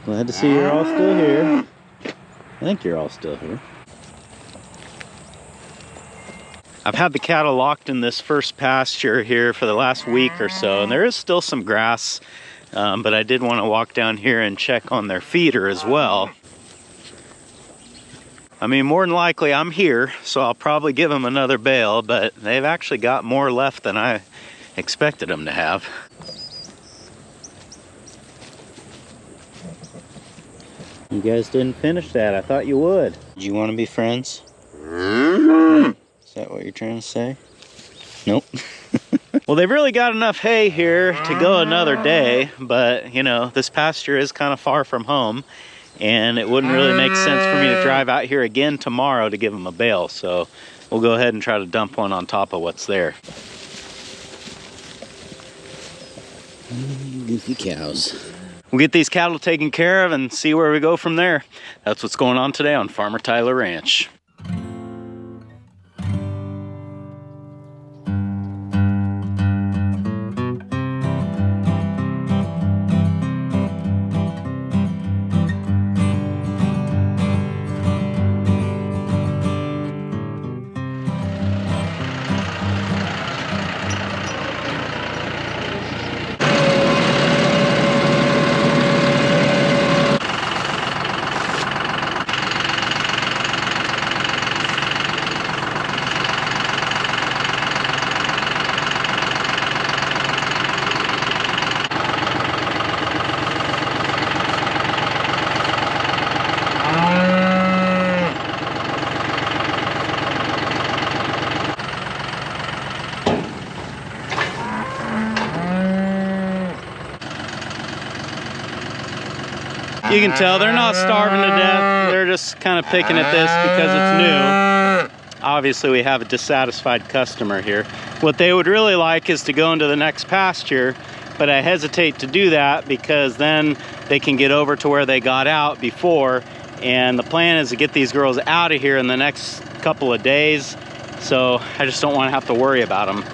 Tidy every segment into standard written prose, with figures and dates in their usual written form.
Glad to see you're all still here. I think you're all still here. I've had the cattle locked in this first pasture here for the last week or so, and there is still some grass, but I did want to walk down here and check on their feeder as well. I mean, more than likely I'm here, so I'll probably give them another bale, but they've actually got more left than I expected them to have. You guys didn't finish that. I thought you would. Do you want to be friends? Is that what you're trying to say? Nope. Well, they've really got enough hay here to go another day, but you know, this pasture is kind of far from home, and it wouldn't really make sense for me to drive out here again tomorrow to give them a bale. So we'll go ahead and try to dump one on top of what's there. Goofy cows. We'll get these cattle taken care of and see where we go from there. That's what's going on today on Farmertylerranch. You can tell they're not starving to death. They're just kind of picking at this because it's new. Obviously, we have a dissatisfied customer here. What they would really like is to go into the next pasture, but I hesitate to do that because then they can get over to where they got out before. And the plan is to get these girls out of here in the next couple of days. So I just don't want to have to worry about them.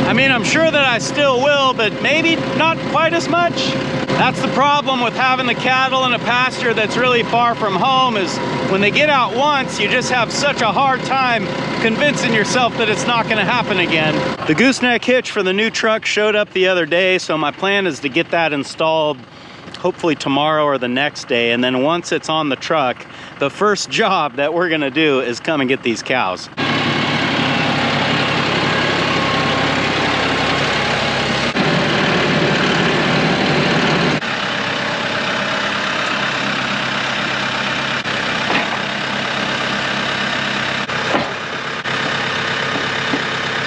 I mean, I'm sure that I still will, but maybe not quite as much. That's the problem with having the cattle in a pasture that's really far from home, is when they get out once, you just have such a hard time convincing yourself that it's not gonna happen again. The gooseneck hitch for the new truck showed up the other day, so my plan is to get that installed hopefully tomorrow or the next day, and then once it's on the truck, the first job that we're gonna do is come and get these cows.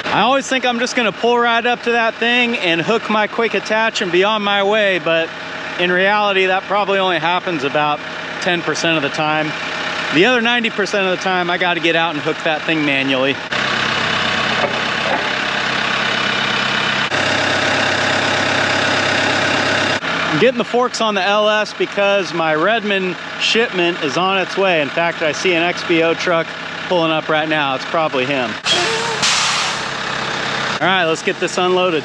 I always think I'm just gonna pull right up to that thing and hook my quick attach and be on my way, but in reality, that probably only happens about 10% of the time. The other 90% of the time, I gotta get out and hook that thing manually. I'm getting the forks on the LS because my Redmond shipment is on its way. In fact, I see an XBO truck pulling up right now. It's probably him. All right, let's get this unloaded.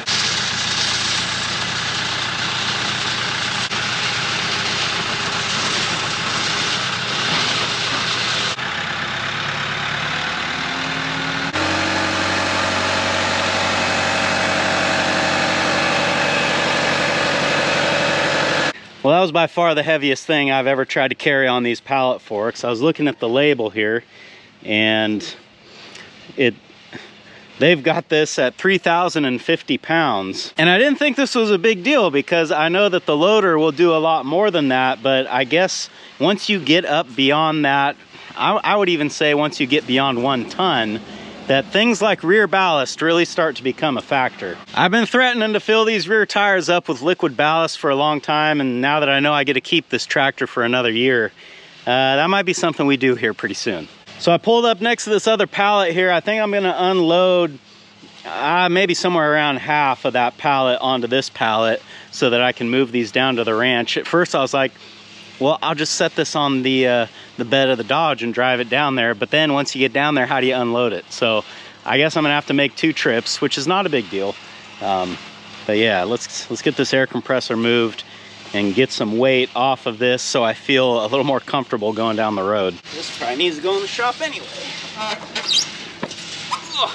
Well, that was by far the heaviest thing I've ever tried to carry on these pallet forks. I was looking at the label here, and they've got this at 3,050 pounds. And I didn't think this was a big deal because I know that the loader will do a lot more than that, but I guess once you get up beyond that, I would even say once you get beyond 1 ton, that things like rear ballast really start to become a factor. I've been threatening to fill these rear tires up with liquid ballast for a long time, and now that I know I get to keep this tractor for another year, that might be something we do here pretty soon. So I pulled up next to this other pallet here. I think I'm gonna unload maybe somewhere around half of that pallet onto this pallet so that I can move these down to the ranch. At first I was like, well, I'll just set this on the bed of the Dodge and drive it down there. But then once you get down there, how do you unload it? So I guess I'm gonna have to make 2 trips, which is not a big deal. But yeah, let's get this air compressor moved and get some weight off of this so I feel a little more comfortable going down the road. This probably needs to go in the shop anyway. Ugh.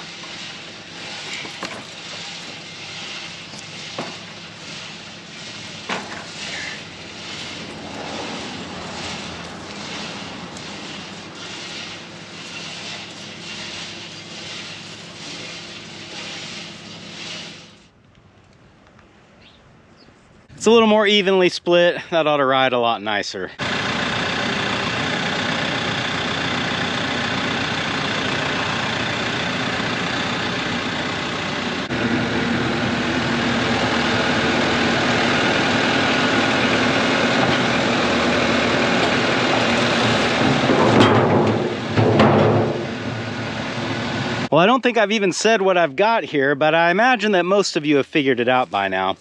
It's a little more evenly split. That ought to ride a lot nicer. Well, I don't think I've even said what I've got here, but I imagine that most of you have figured it out by now.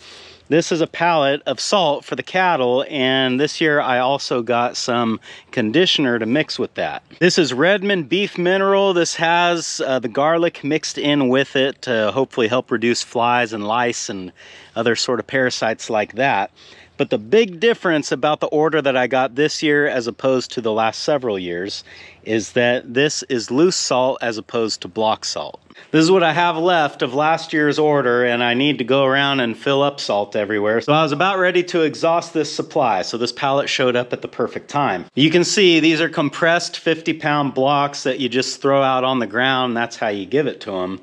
This is a pallet of salt for the cattle, and this year I also got some conditioner to mix with that. This is Redmond beef mineral. This has the garlic mixed in with it to hopefully help reduce flies and lice and other sort of parasites like that. But the big difference about the order that I got this year as opposed to the last several years is that this is loose salt as opposed to block salt. This is what I have left of last year's order, and I need to go around and fill up salt everywhere. So I was about ready to exhaust this supply, so this pallet showed up at the perfect time. You can see these are compressed 50-pound blocks that you just throw out on the ground. That's how you give it to them.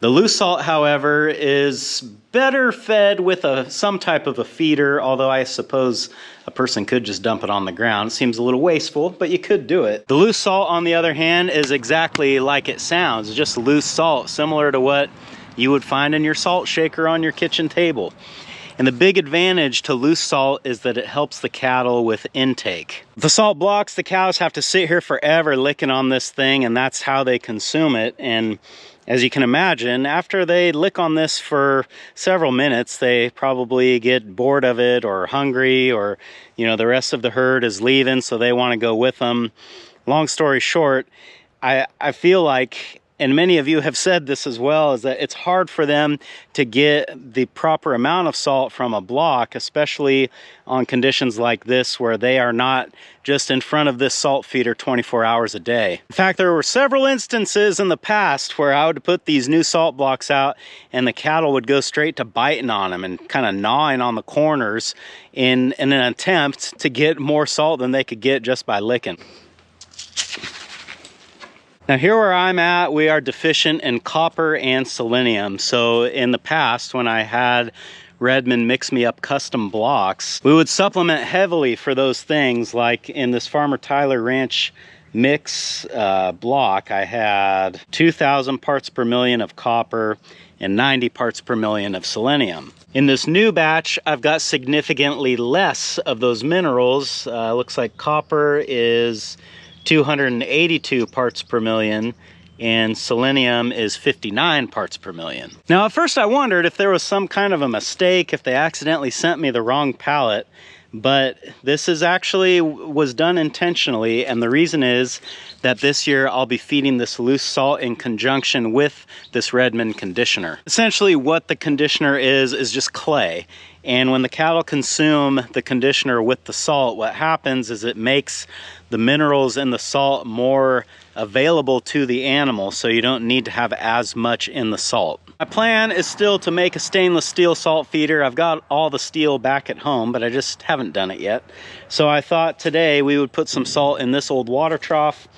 The loose salt, however, is better fed with some type of a feeder, although I suppose a person could just dump it on the ground. It seems a little wasteful, but you could do it. The loose salt, on the other hand, is exactly like it sounds, just loose salt, similar to what you would find in your salt shaker on your kitchen table. And the big advantage to loose salt is that it helps the cattle with intake. The salt blocks, the cows have to sit here forever licking on this thing, and that's how they consume it. And as you can imagine, after they lick on this for several minutes, they probably get bored of it or hungry, or, you know, the rest of the herd is leaving, so they want to go with them. Long story short, I feel like, and many of you have said this as well, is that it's hard for them to get the proper amount of salt from a block, especially on conditions like this where they are not just in front of this salt feeder 24 hours a day. In fact, there were several instances in the past where I would put these new salt blocks out and the cattle would go straight to biting on them and kind of gnawing on the corners in an attempt to get more salt than they could get just by licking. Now here where I'm at, we are deficient in copper and selenium. So in the past, when I had Redmond mix me up custom blocks, we would supplement heavily for those things. Like in this Farmertylerranch mix block, I had 2,000 parts per million of copper and 90 parts per million of selenium. In this new batch, I've got significantly less of those minerals. Looks like copper is 282 parts per million and selenium is 59 parts per million. Now at first I wondered if there was some kind of a mistake, if they accidentally sent me the wrong pallet, but this is actually was done intentionally, and the reason is that this year I'll be feeding this loose salt in conjunction with this Redmond conditioner. Essentially what the conditioner is just clay. And when the cattle consume the conditioner with the salt, what happens is it makes the minerals in the salt more available to the animal, so you don't need to have as much in the salt. My plan is still to make a stainless steel salt feeder. I've got all the steel back at home, but I just haven't done it yet. So I thought today we would put some salt in this old water trough.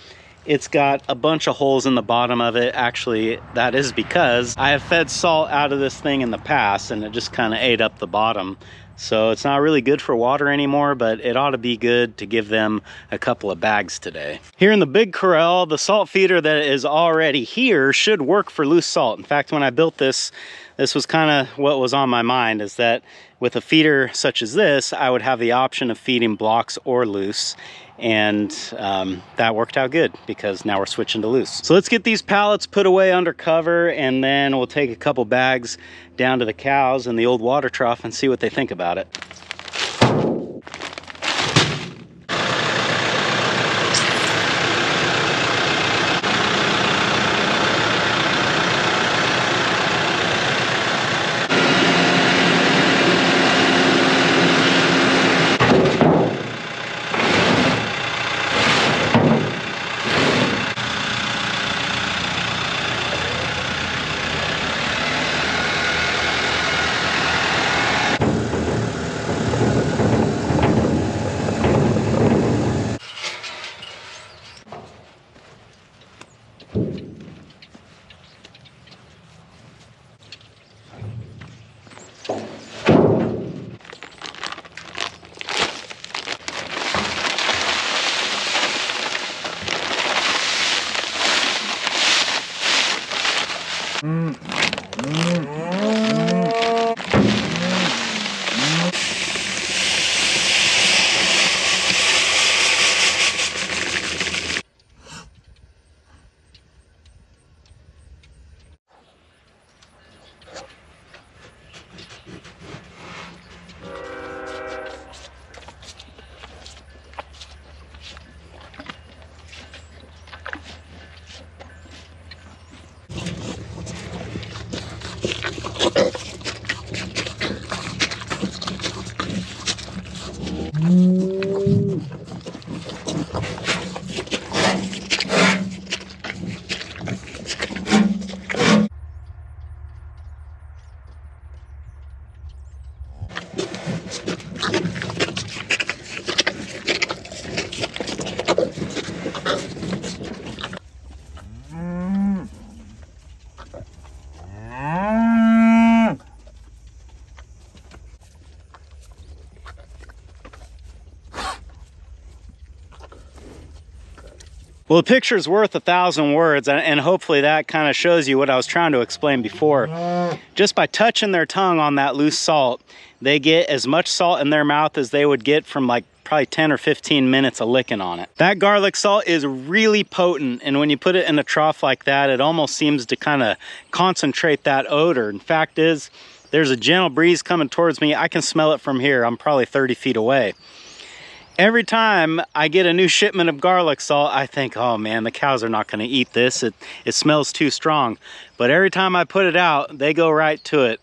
It's got a bunch of holes in the bottom of it. Actually, that is because I have fed salt out of this thing in the past and it just kind of ate up the bottom. So it's not really good for water anymore, but it ought to be good to give them a couple of bags today. Here in the big corral, the salt feeder that is already here should work for loose salt. In fact, when I built this, this was kind of what was on my mind, is that with a feeder such as this, I would have the option of feeding blocks or loose. And that worked out good because now we're switching to loose. So let's get these pallets put away under cover, and then we'll take a couple bags down to the cows in the old water trough and see what they think about it. Well, a picture's worth 1,000 words, and hopefully that kind of shows you what I was trying to explain before. Just by touching their tongue on that loose salt, they get as much salt in their mouth as they would get from like probably 10 or 15 minutes of licking on it. That garlic salt is really potent, and when you put it in a trough like that, it almost seems to kind of concentrate that odor. In fact is, there's a gentle breeze coming towards me. I can smell it from here. I'm probably 30 feet away. Every time I get a new shipment of garlic salt, I think, oh man, the cows are not going to eat this. It smells too strong. But every time I put it out, they go right to it.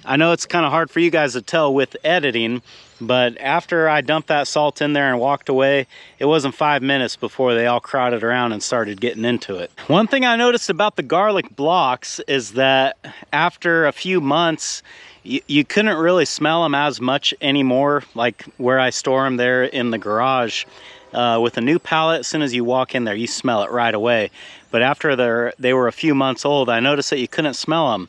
I know it's kind of hard for you guys to tell with editing, but after I dumped that salt in there and walked away, it wasn't 5 minutes before they all crowded around and started getting into it. One thing I noticed about the garlic blocks is that after a few months, you couldn't really smell them as much anymore, like where I store them there in the garage. With a new pallet, as soon as you walk in there, you smell it right away. But after they were a few months old, I noticed that you couldn't smell them.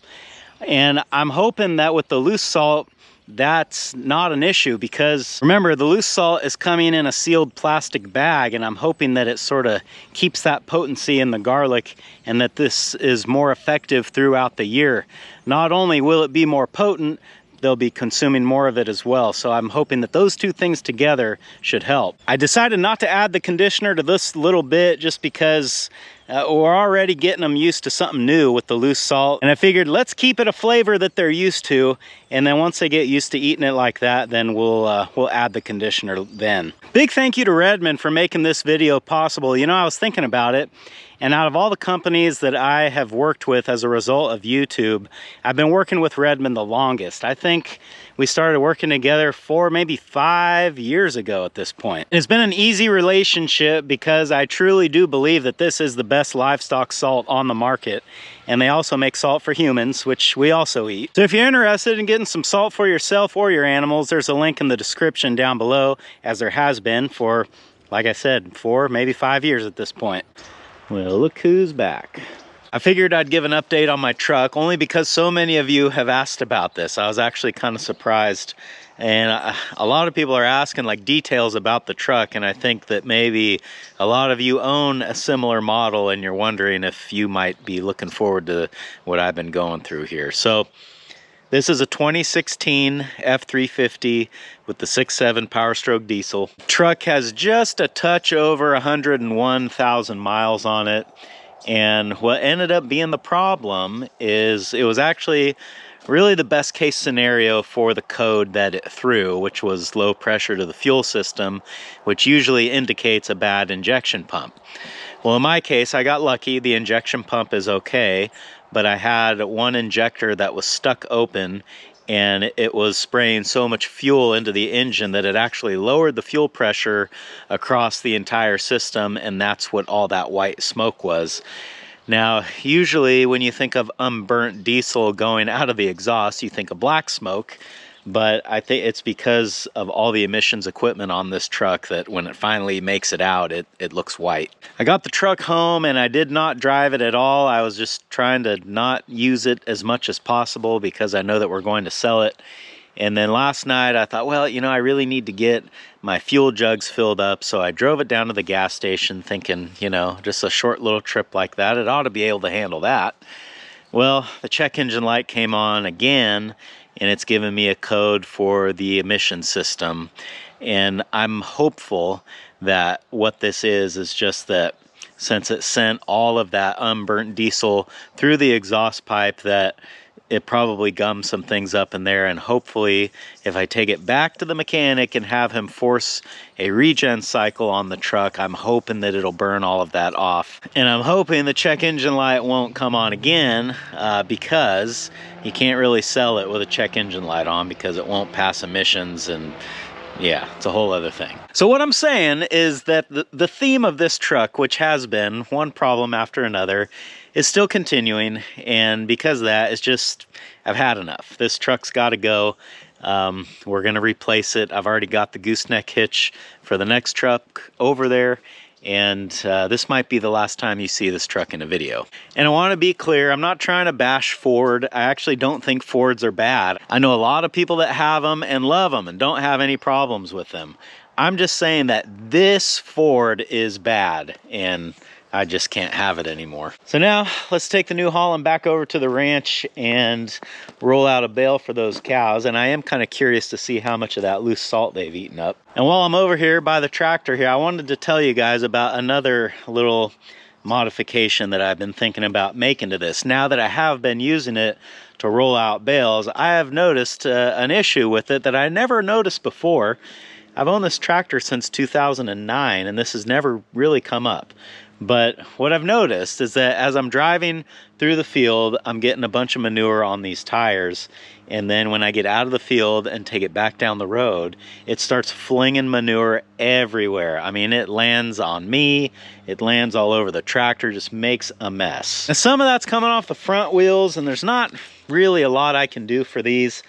And I'm hoping that with the loose salt, that's not an issue, because remember, the loose salt is coming in a sealed plastic bag, and I'm hoping that it sort of keeps that potency in the garlic and that this is more effective throughout the year. Not only will it be more potent, they'll be consuming more of it as well. So I'm hoping that those two things together should help. I decided not to add the conditioner to this little bit just because we're already getting them used to something new with the loose salt. And I figured let's keep it a flavor that they're used to. And then once they get used to eating it like that, then we'll add the conditioner then. Big thank you to Redmond for making this video possible. You know, I was thinking about it, and out of all the companies that I have worked with as a result of YouTube, I've been working with Redmond the longest. I think we started working together 4, maybe 5 years ago at this point. It's been an easy relationship because I truly do believe that this is the best livestock salt on the market. And they also make salt for humans, which we also eat. So if you're interested in getting some salt for yourself or your animals, there's a link in the description down below, as there has been for, like I said, 4, maybe 5 years at this point. Well, look who's back. I figured I'd give an update on my truck only because so many of you have asked about this. I was actually kind of surprised. And a lot of people are asking like details about the truck, and I think that maybe a lot of you own a similar model and you're wondering if you might be looking forward to what I've been going through here. So this is a 2016 F350 with the 6.7 Power Stroke diesel. Truck has just a touch over 101,000 miles on it. And what ended up being the problem is it was actually really the best case scenario for the code that it threw, which was low pressure to the fuel system, which usually indicates a bad injection pump. Well, in my case, I got lucky. The injection pump is okay, but I had one injector that was stuck open, and it was spraying so much fuel into the engine that it actually lowered the fuel pressure across the entire system, and that's what all that white smoke was. Now, usually when you think of unburnt diesel going out of the exhaust, you think of black smoke, but I think it's because of all the emissions equipment on this truck that when it finally makes it out, it looks white. I got the truck home and I did not drive it at all. I was just trying to not use it as much as possible because I know that we're going to sell it. And then last night I thought, well, you know, I really need to get my fuel jugs filled up. So I drove it down to the gas station thinking, you know, just a short little trip like that, it ought to be able to handle that. Well, the check engine light came on again, and it's given me a code for the emission system. And I'm hopeful that what this is just that since it sent all of that unburnt diesel through the exhaust pipe, that it probably gummed some things up in there, and hopefully if I take it back to the mechanic and have him force a regen cycle on the truck, I'm hoping that it'll burn all of that off. And I'm hoping the check engine light won't come on again because you can't really sell it with a check engine light on because it won't pass emissions, and yeah, it's a whole other thing. So what I'm saying is that the theme of this truck, which has been one problem after another, is still continuing, and because of that, it's just, I've had enough. This truck's got to go. We're gonna replace it. I've already got the gooseneck hitch for the next truck over there, and this might be the last time you see this truck in a video. And I want to be clear, I'm not trying to bash Ford. I actually don't think Fords are bad. I know a lot of people that have them and love them and don't have any problems with them. I'm just saying that this Ford is bad, and I just can't have it anymore. So now let's take the New Holland back over to the ranch and roll out a bale for those cows. And I am kind of curious to see how much of that loose salt they've eaten up. And while I'm over here by the tractor here, I wanted to tell you guys about another little modification that I've been thinking about making to this. Now that I have been using it to roll out bales, I have noticed an issue with it that I never noticed before. I've owned this tractor since 2009, and this has never really come up. But what I've noticed is that as I'm driving through the field, I'm getting a bunch of manure on these tires. And then when I get out of the field and take it back down the road, it starts flinging manure everywhere. I mean, it lands on me, it lands all over the tractor, just makes a mess. And some of that's coming off the front wheels, and there's not really a lot I can do for these.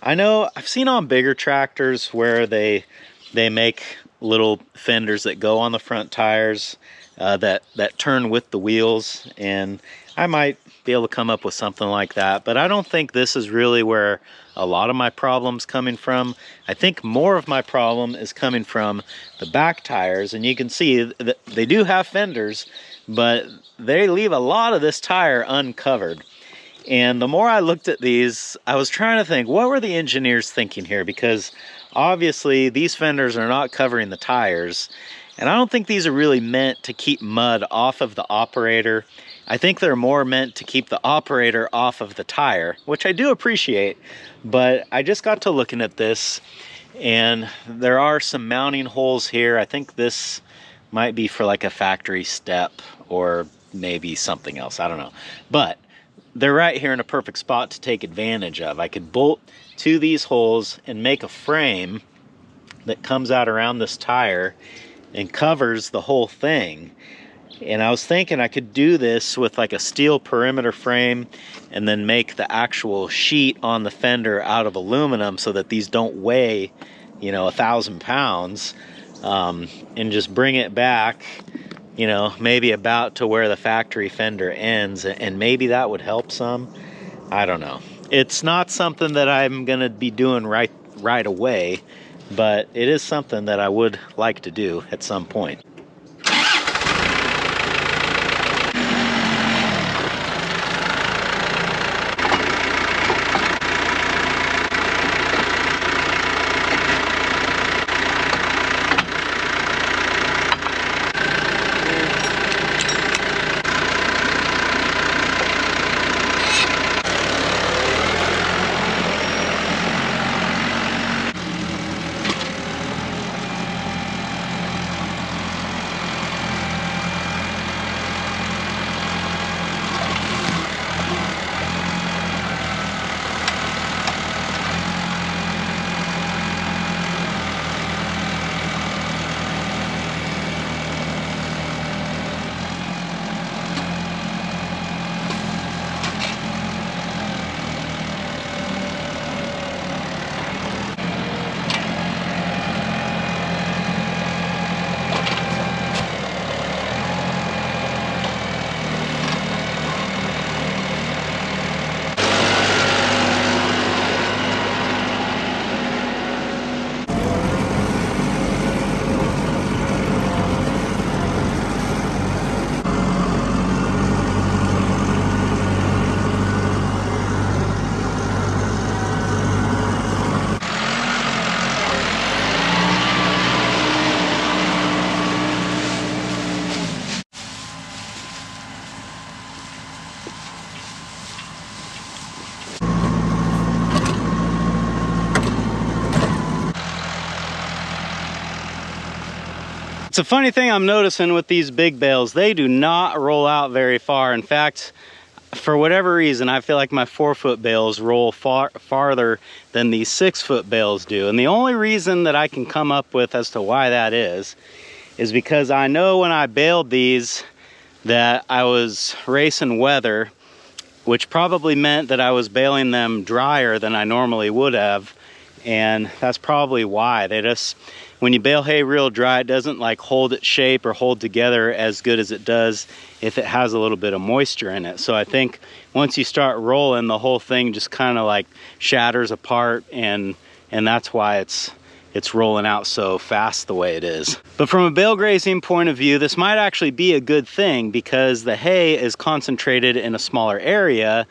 I know I've seen on bigger tractors where they make little fenders that go on the front tires that turn with the wheels, and I might be able to come up with something like that. But I don't think this is really where a lot of my problem's coming from. I think more of my problem is coming from the back tires, and you can see that they do have fenders, but they leave a lot of this tire uncovered. And the more I looked at these, I was trying to think, what were the engineers thinking here? Because obviously these fenders are not covering the tires, and I don't think these are really meant to keep mud off of the operator. I think they're more meant to keep the operator off of the tire, which I do appreciate. But I just got to looking at this, and there are some mounting holes here. I think this might be for like a factory step or maybe something else, I don't know. But they're right here in a perfect spot to take advantage of. I could bolt to these holes and make a frame that comes out around this tire and covers the whole thing. And I was thinking I could do this with like a steel perimeter frame and then make the actual sheet on the fender out of aluminum so that these don't weigh, you know, 1,000 pounds, and just bring it back, you know, maybe about to where the factory fender ends, and maybe that would help some. I don't know. It's not something that I'm gonna be doing right away, but it is something that I would like to do at some point. It's a funny thing I'm noticing with these big bales. They do not roll out very far. In fact, for whatever reason, I feel like my 4-foot bales roll farther than these 6-foot bales do. And the only reason that I can come up with as to why that is because I know when I baled these that I was racing weather, which probably meant that I was baling them drier than I normally would have. and that's probably why. They just, when you bale hay real dry, it doesn't like hold its shape or hold together as good as it does if it has a little bit of moisture in it. So I think once you start rolling, the whole thing just kind of like shatters apart, and that's why it's rolling out so fast the way it is. But from a bale grazing point of view, this might actually be a good thing, because the hay is concentrated in a smaller area.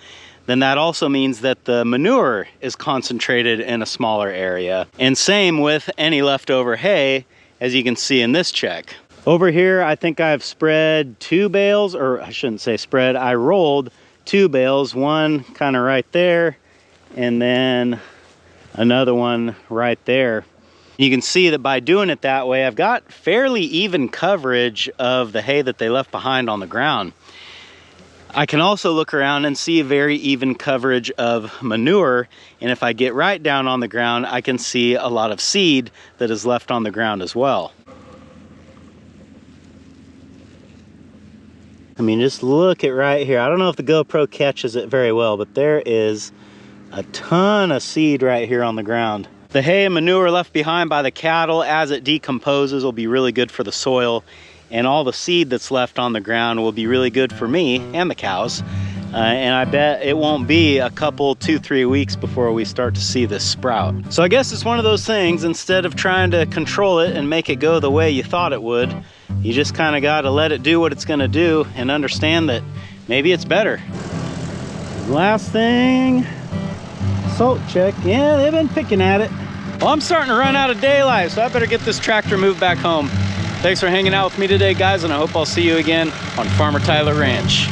Then that also means that the manure is concentrated in a smaller area. And same with any leftover hay, as you can see in this check. Over here, I think I've spread 2 bales, or I shouldn't say spread, I rolled 2 bales, one kind of right there, and then another one right there. You can see that by doing it that way, I've got fairly even coverage of the hay that they left behind on the ground. I can also look around and see very even coverage of manure, and if I get right down on the ground, I can see a lot of seed that is left on the ground as well. I mean, just look at right here. I don't know if the GoPro catches it very well, but there is a ton of seed right here on the ground. The hay and manure left behind by the cattle as it decomposes will be really good for the soil, and all the seed that's left on the ground will be really good for me and the cows. And I bet it won't be a couple, 2-3 weeks before we start to see this sprout. So I guess it's one of those things, instead of trying to control it and make it go the way you thought it would, you just kind of got to let it do what it's going to do and understand that maybe it's better. Last thing, salt check. Yeah, they've been picking at it. Well, I'm starting to run out of daylight, so I better get this tractor moved back home. Thanks for hanging out with me today, guys, and I hope I'll see you again on Farmer Tyler Ranch.